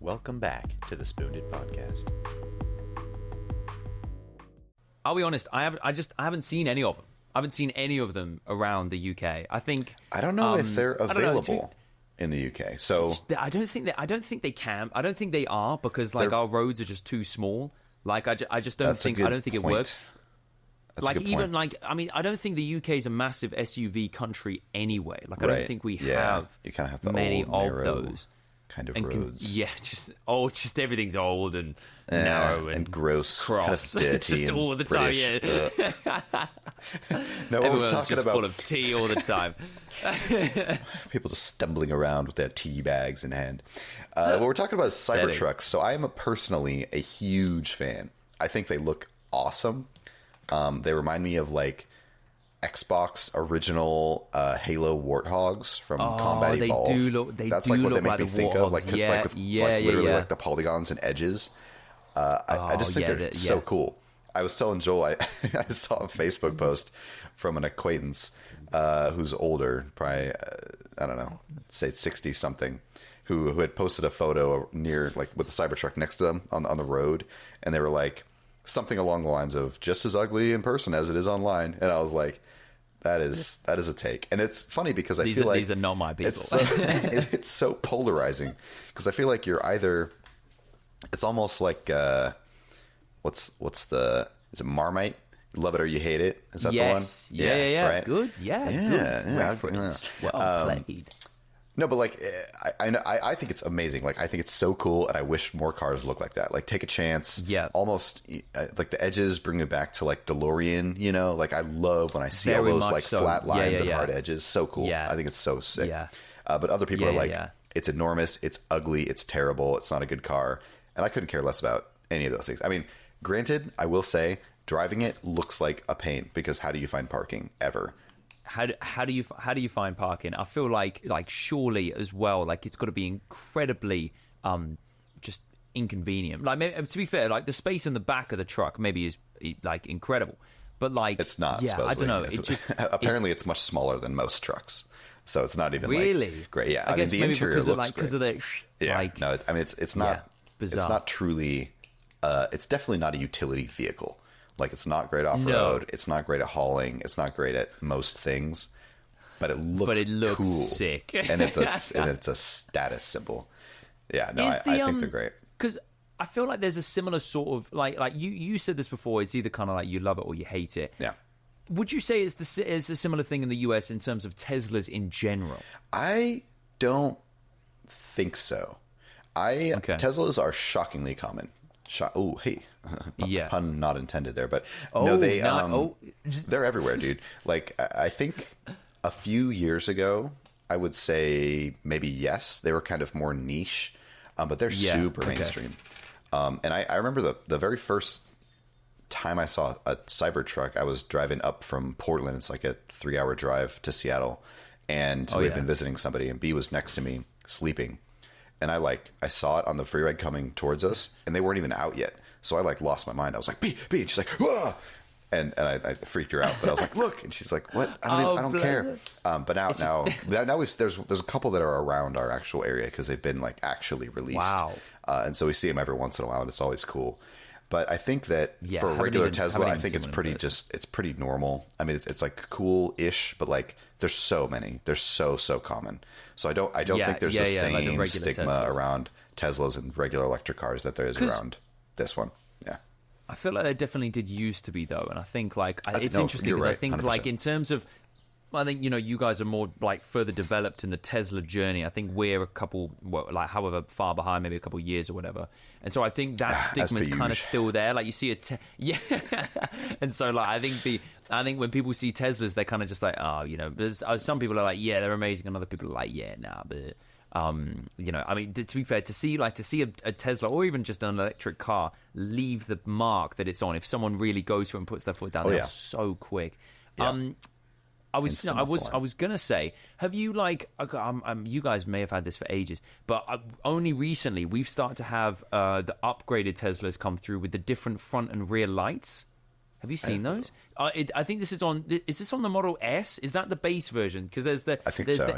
Welcome back to the SpewnedIt Podcast. I'll be honest, I haven't seen any of them. I haven't seen any of them around the UK. I don't know if they're available in the UK. So I don't think they can. I don't think they are because our roads are just too small. I just don't think it works. I don't think the UK is a massive SUV country anyway. I don't think we have you kind of have the many old, of those kind of roads. Just everything's old and narrow and gross, cross, kind of dirty, just all the British. time. No, we're talking just about full of tea all the time. People just stumbling around with their tea bags in hand. What we're talking about is Cybertrucks. So I am personally a huge fan. I think they look awesome. They remind me of Xbox original Halo Warthogs from Combat Evolve. That's what they make me think of, literally the polygons and edges. I just think they're so cool. I was telling Joel, I saw a Facebook post from an acquaintance who's older, probably I don't know, say 60 something, who had posted a photo near with the Cybertruck next to them on the road, and they were like something along the lines of just as ugly in person as it is online, and I was like, that is a take. And it's funny because I feel like these are not my people. It's so polarizing because I feel like you're either, it's almost like is it Marmite? You love it or you hate it? Is that the one? Yeah. Right? Good. Good reference. Well played. No, but I think it's amazing. I think it's so cool, and I wish more cars look like that. Take a chance. Yeah. Almost the edges bring me back to Delorean. I love when I see all those flat lines and hard edges. So cool. Yeah. I think it's so sick. Yeah. But other people are it's enormous, it's ugly, it's terrible, it's not a good car, and I couldn't care less about any of those things. I mean, granted, I will say driving it looks like a pain because how do you find parking ever? How do you find parking? I feel like surely as well, it's got to be incredibly just inconvenient. Maybe, to be fair, the space in the back of the truck maybe is incredible, but it's not. Yeah, supposedly. I don't know. It just apparently it's much smaller than most trucks, so it's not even really great. Yeah, I guess the maybe interior looks because of the no. I mean, it's not. Bizarre. It's not truly. It's definitely not a utility vehicle. It's not great off-road. No. It's not great at hauling. It's not great at most things, but it looks cool. Sick. And it's a status symbol. Yeah, no, I think they're great. Because I feel like there's a similar sort of like you said this before. It's either kind of you love it or you hate it. Yeah. Would you say it's a similar thing in the US in terms of Teslas in general? I don't think so. Teslas are shockingly common. Oh, hey, pun not intended there, but they're everywhere, dude. I think a few years ago, I would say maybe yes, they were kind of more niche, but they're super mainstream. And I remember the very first time I saw a Cybertruck, I was driving up from Portland. It's a 3-hour drive to Seattle, and we had been visiting somebody, and B was next to me sleeping. And I saw it on the free ride coming towards us, and they weren't even out yet. So I lost my mind. I was like, B, and she's like, whoa! And I freaked her out. But I was like, look, and she's like, what? I don't care. But now there's a couple that are around our actual area because they've been actually released. Wow. And so we see them every once in a while, and it's always cool. But I think that for a regular Tesla, I think it's pretty normal. I mean, it's cool-ish, but there's so many. They're so common. So I don't think there's the same stigma Teslas around Teslas and regular electric cars that there is around this one. Yeah. I feel like there definitely did used to be though, and I think it's interesting because I think 100%. In terms of, I think you guys are more further developed in the Tesla journey. I think we're a couple, however far behind, maybe a couple of years or whatever. And so I think that stigma is kind of still there. You see and so I think when people see Teslas, they're kind of just there's some people are they're amazing, and other people are nah, but I mean, to be fair, to see a Tesla or even just an electric car leave the mark that it's on. If someone really goes for it and puts their foot down, they're so quick. Yeah. I was gonna say, have you you guys may have had this for ages, but only recently we've started to have the upgraded Teslas come through with the different front and rear lights. Have you seen those? I think this is on. Is this on the Model S? Is that the base version? Because there's the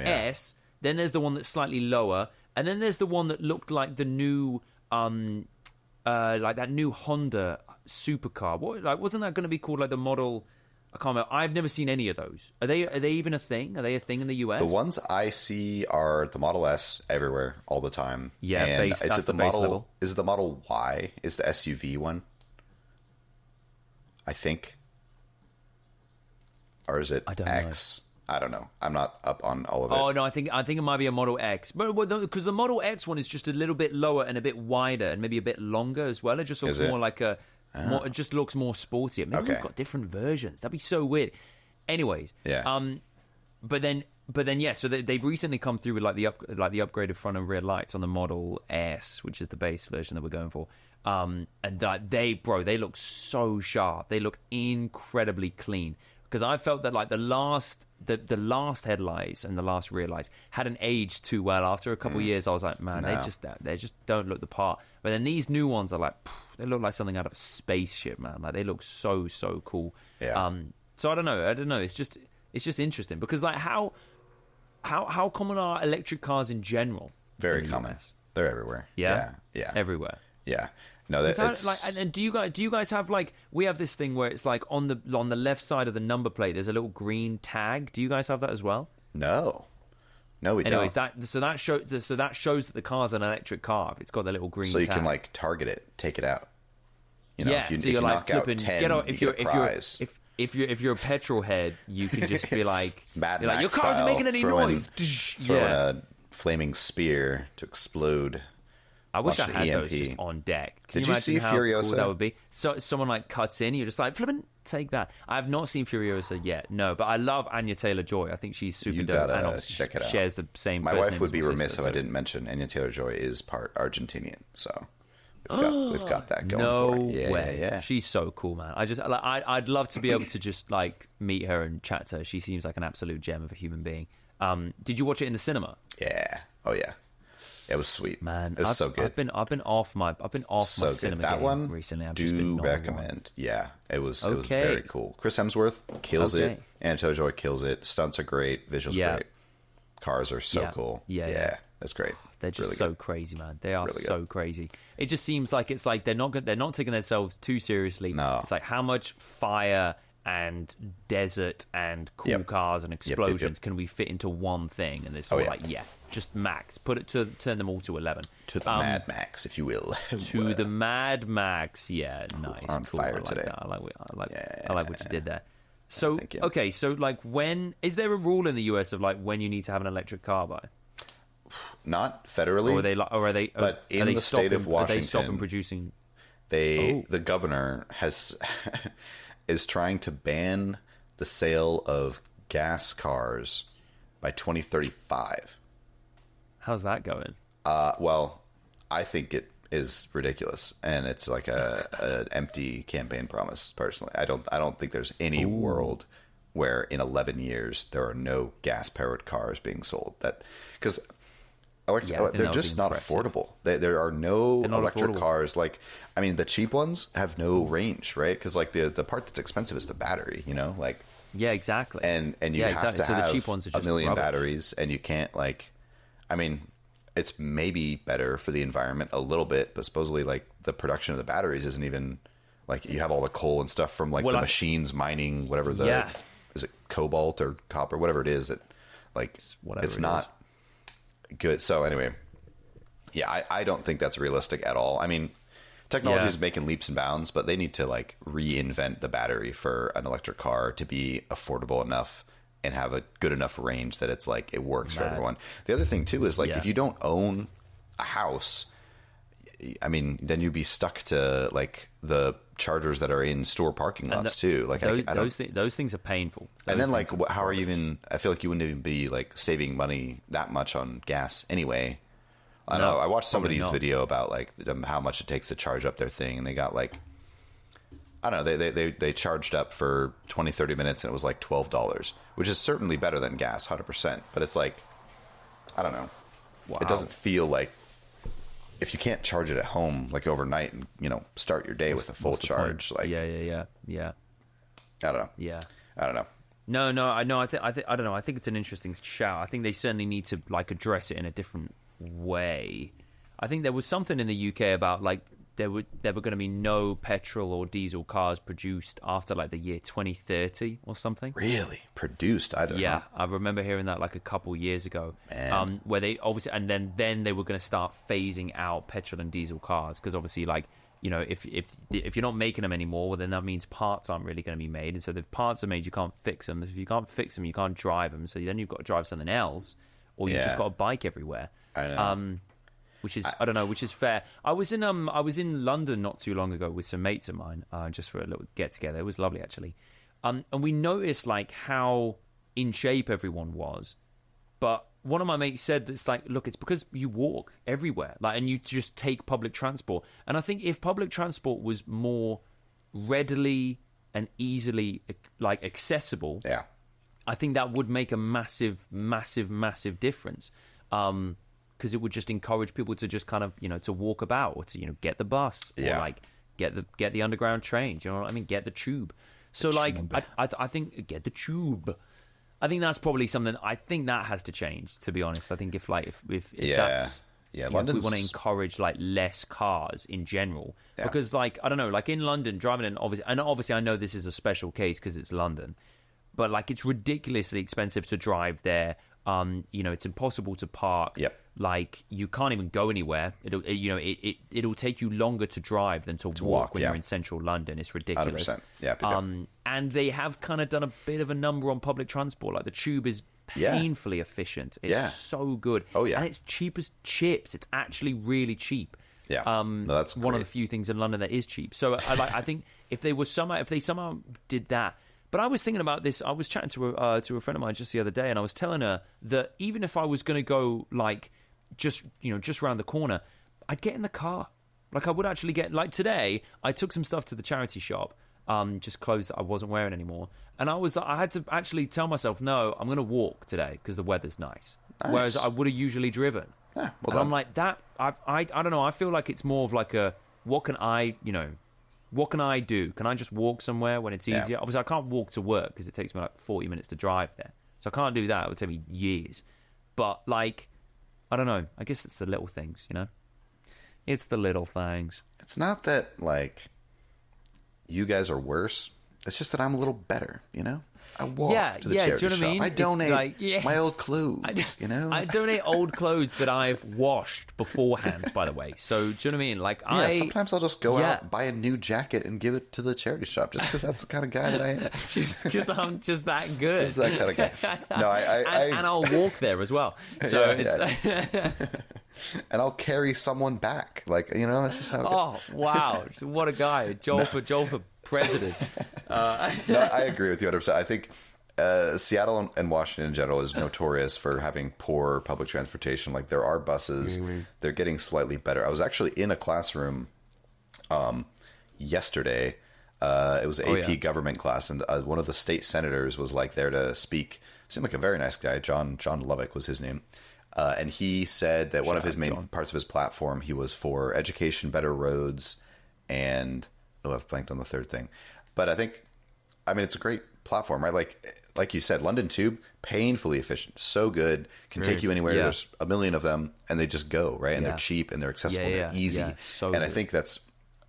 S, then there's the one that's slightly lower, And then there's the one that looked like the new, like that new Honda supercar. What, like, wasn't that going to be called like the model? I can't remember. I've never seen any of those. Are they even a thing? Are they a thing in the US? The ones I see are the Model S everywhere all the time. Yeah, and is it the Model level? Is it the Model Y? Is the SUV one? I think. Or is it X? I don't know. I'm not up on all of it. Oh no, I think it might be a Model X, but because the Model X one is just a little bit lower and a bit wider and maybe a bit longer as well. It just looks more like a. It just looks more sporty. Maybe we've got different versions. That'd be so weird. Anyways, yeah. But then, yeah. So they've recently come through with like the upgraded front and rear lights on the Model S, which is the base version that we're going for. And they look so sharp. They look incredibly clean. Because I felt that like the last headlights and the last rear lights hadn't aged too well. After a couple of years, I was like, man, they just don't look the part. But then these new ones are like, they look like something out of a spaceship, man. Like they look so cool. Yeah. So I don't know. It's just interesting because like how common are electric cars in general? Very common. US? They're everywhere. Yeah. Everywhere. Yeah. No, and do you guys have like, we have this thing where it's like on the left side of the number plate there's a little green tag. Do you guys have that as well? No, we don't. That shows that the car's an electric car. If it's got the little green. So you tag. can like target it, take it out. You know, yeah. if you knock out 10, if you're a petrol head, you can just be like, Mad Max your car's style, making any noise. Throw in a flaming spear to explode. I wish I had those just on deck. Did you see Furiosa? Cool that would be. So someone like cuts in, you're just like, flippin', take that. I have not seen Furiosa yet, no, but I love Anya Taylor-Joy. I think she's super dope. And check it out. Shares the same. My wife would be remiss if I didn't mention Anya Taylor-Joy is part Argentinian, so we've got that going. No for it. way. Yeah. She's so cool, man. I'd love to be able to just like meet her and chat to her. She seems like an absolute gem of a human being. Did you watch it in the cinema? Yeah. Oh yeah. It was sweet, man. It's so good. I've been off my cinema that game one recently. I've just been recommend. Yeah, it was very cool. Chris Hemsworth kills it. Anna Taylor-Joy kills it. Stunts are great. Visuals great. Cars are so cool. Yeah, that's great. They're just so crazy, man. They are really so crazy. It just seems like it's like they're not taking themselves too seriously. No, it's like how much fire and desert and cool cars and explosions can we fit into one thing? And it's like just max. Turn them all to 11. To the Mad Max, if you will. To the Mad Max. Yeah, nice. On fire today. I like what you did there. So okay, so like when is there a rule in the US of like when you need to have an electric car by? Not federally. But in the state of Washington, are they stopping producing? The governor is trying to ban the sale of gas cars by 2035. How's that going? Well, I think it is ridiculous, and it's like an empty campaign promise. Personally, I don't think there's any world where in 11 years there are no gas-powered cars being sold. Because they're just not affordable. There are no electric cars. Like, I mean, the cheap ones have no range, right? Because like the part that's expensive is the battery. You know, like exactly. And you have to have the cheap ones are just a million rubbish. Batteries, and you can't like. I mean, it's maybe better for the environment a little bit, but supposedly like the production of the batteries isn't even like you have all the coal and stuff from like the machines mining whatever is it cobalt or copper, whatever it is that like it's not good. So anyway, I don't think that's realistic at all. I mean, technology is making leaps and bounds, but they need to like reinvent the battery for an electric car to be affordable enough and have a good enough range that it's like it works for everyone. The other thing too is like if you don't own a house, I mean, then you'd be stuck to like the chargers that are in store parking lots too. Like those things are painful. And then like how are you even? I feel like you wouldn't even be like saving money that much on gas anyway. I don't know. I watched somebody's video about like how much it takes to charge up their thing, and they got like I don't know. They charged up for 20, 30 minutes, and it was like $12, which is certainly better than gas, 100%. But it's like I don't know. Wow. It doesn't feel like if you can't charge it at home like overnight and start your day with a full charge. Like yeah. I don't know. Yeah, I don't know. No, I know. I don't know. I think it's an interesting shout. I think they certainly need to like address it in a different way. I think there was something in the UK about like there were going to be no petrol or diesel cars produced after like the year 2030 or something. Really? Produced either? Yeah, huh? I remember hearing that like a couple years ago. Man. Where they obviously, and then they were going to start phasing out petrol and diesel cars because obviously, like, you know, if you're not making them anymore, well, then that means parts aren't really going to be made. And so if parts are made, you can't fix them. If you can't fix them, you can't drive them. So then you've got to drive something else, or you've just got a bike everywhere. I know. Which is I don't know, which is fair. I was in London not too long ago with some mates of mine, just for a little get together. It was lovely actually, and we noticed like how in shape everyone was. But one of my mates said it's like, look, it's because you walk everywhere, like, and you just take public transport. And I think if public transport was more readily and easily like accessible, yeah, I think that would make a massive, massive, massive difference. Because it would just encourage people to just kind of, you know, to walk about or to, you know, get the bus or like get the underground train. Do you know what I mean? Get the tube. So like, I think get the tube. I think that's probably something. I think that has to change. To be honest, I think if that's if we want to encourage like less cars in general, because like I don't know, like in London driving in obviously I know this is a special case because it's London, but like it's ridiculously expensive to drive there. You know, it's impossible to park. Yep. Like you can't even go anywhere. It'll take you longer to drive than to walk when you're in central London. It's ridiculous. 100%. Yeah. And they have kind of done a bit of a number on public transport. Like the tube is painfully efficient. It's so good. Oh yeah. And it's cheap as chips. It's actually really cheap. Yeah. No, that's one of the few things in London that is cheap. So I think if they somehow did that. But I was thinking about this. I was chatting to a friend of mine just the other day, and I was telling her that even if I was going to go like just around the corner, I'd get in the car. Like I would actually get, like today, I took some stuff to the charity shop, just clothes that I wasn't wearing anymore, and I had to actually tell myself, no, I'm going to walk today because the weather's nice. Whereas I would have usually driven. Yeah, and I'm like that. I don't know. I feel like it's more of like a what can I do? Can I just walk somewhere when it's easier? Obviously, I can't walk to work because it takes me like 40 minutes to drive there. So I can't do that. It would take me years. But, like, I don't know. I guess it's the little things, you know? It's the little things. It's not that, like, you guys are worse. It's just that I'm a little better, you know? I walk to the charity shop. I mean? I donate my old clothes, you know? I donate old clothes that I've washed beforehand, by the way. So, do you know what I mean? Like, sometimes I'll just go out, buy a new jacket, and give it to the charity shop just because that's the kind of guy that I am. Just because I'm just that good. Just that kind of guy. No, and I'll walk there as well. So and I'll carry someone back. Like, you know, that's just how it goes. Oh, wow. What a guy. Joel for president. No, I agree with you 100%. I think Seattle and Washington in general is notorious for having poor public transportation. Like there are buses, they're getting slightly better. I was actually in a classroom yesterday. It was an AP government class, and one of the state senators was like there to speak. Seemed like a very nice guy. John Lovick was his name. And he said that one of his main parts of his platform, he was for education, better roads, and I've blanked on the third thing. But I mean, it's a great platform, right? Like you said, London Tube, painfully efficient, so good, can take you anywhere. Yeah. There's a million of them, and they just go, right? And they're cheap, and they're accessible, and they're easy. Yeah. So good. I think that's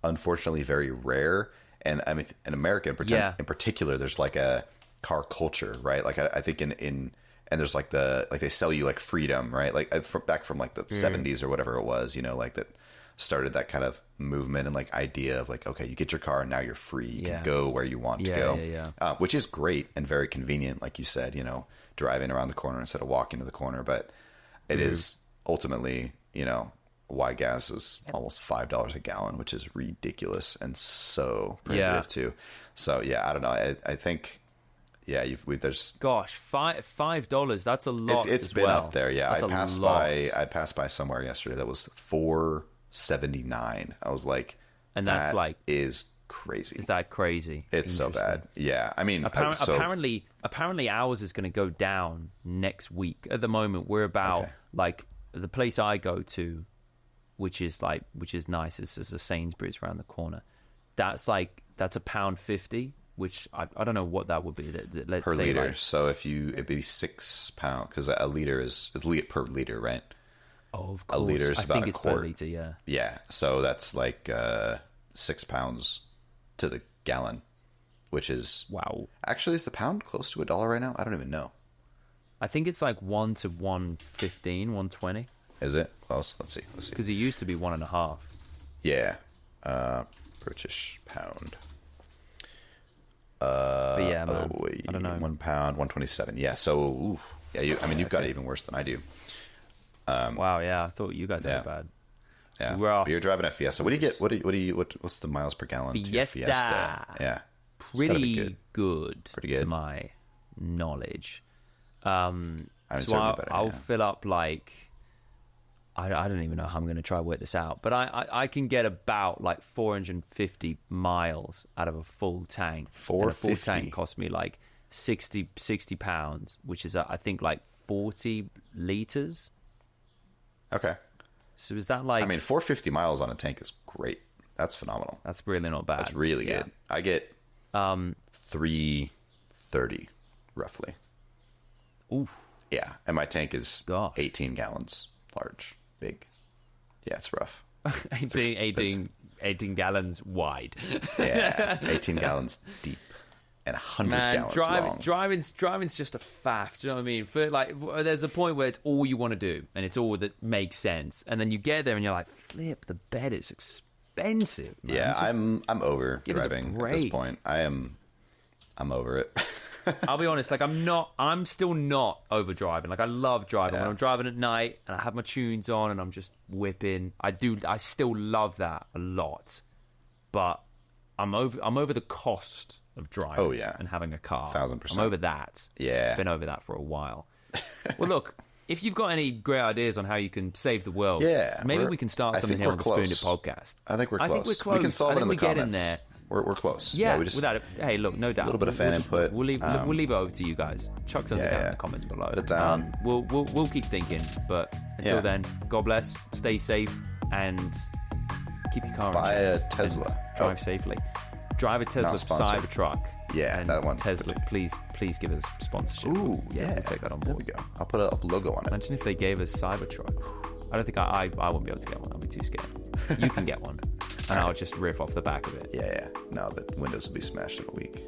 unfortunately very rare. And I mean, in America in particular, there's like a car culture, right? Like I think in and there's like they sell you like freedom, right? Like back from like the 70s or whatever it was, you know, like that started that kind of movement and like idea of like, okay, you get your car and now you're free. You can go where you want to go, which is great and very convenient. Like you said, you know, driving around the corner instead of walking to the corner. But it is ultimately, you know, why gas is almost $5 a gallon, which is ridiculous and so prohibitive too. So yeah, I don't know. I think, there's $5. That's a lot. It's been up there. Yeah. I passed by somewhere yesterday that was $4.79. I was like, and that's like is crazy. Is that crazy? It's so bad. Yeah. I mean, apparently ours is going to go down next week. At the moment, we're about like the place I go to, which is nice. It's a Sainsbury's around the corner. That's £1.50. Which I don't know what that would be. Let's per say liter. So it'd be £6 because a liter is per liter, right? of course. A liter is about a it's quart. Per liter, yeah. Yeah, so that's like 6 pounds to the gallon, which is... Wow. Actually, is the pound close to $1 right now? I don't even know. I think it's like 1 to 115, 120. Is it close? Let's see. Because it used to be 1.5. Yeah. British pound. But yeah, man. I don't know. 1 pound, 127. Yeah. So, yeah. You've got it even worse than I do. Wow. Yeah. I thought you guys had it bad. Yeah. But you're driving a Fiesta. What do you get? What's the miles per gallon? Fiesta. To your Fiesta? Yeah. Pretty good. Pretty good. To my knowledge. So I'll fill up like... I don't even know how I'm going to try to work this out, but I can get about like 450 miles out of a full tank. 450? And a full tank cost me like 60 pounds, which is I think like 40 liters. Okay. So is that like... 450 miles on a tank is great. That's phenomenal. That's really not bad. That's really good. I get 330 roughly. Oof. Yeah, and my tank is 18 gallons large. Big. Yeah, it's rough. 18 gallons wide. Yeah, 18 gallons deep and 100 gallons long. Driving's just a faff. Do you know what I mean? For like, there's a point where it's all you want to do, and it's all that makes sense. And then you get there, and you're like, flip the bed. It's expensive. Man. Yeah, I'm over driving at this point. I'm over it. I'll be honest, like I'm still not over driving. Like I love driving. When I'm driving at night and I have my tunes on and I'm just whipping. I still love that a lot. But I'm over the cost of driving. Oh yeah. And having a car. 1,000%. I'm over that. Yeah. Been over that for a while. Well, look, if you've got any great ideas on how you can save the world, maybe we can start something here on the SpewnedIt Podcast. I think we're close. We can solve it in the comments. Get in there. We're close. Yeah, without it. Hey, look, no doubt. A little bit of fan input. We'll leave it over to you guys. Chuck something down in the comments below. Put it down. We'll keep thinking. But until then, God bless. Stay safe and keep your car. Buy a Tesla. Drive safely. Drive a Tesla Cybertruck. Yeah, and that one. Tesla, please give us sponsorship. Ooh, yeah. We'll take that on board. There we go. I'll put a logo on it. Imagine if they gave us Cybertrucks. I don't think I won't be able to get one. I'll be too scared. You can get one. And I'll just riff off the back of it. Yeah. No, the windows will be smashed in a week.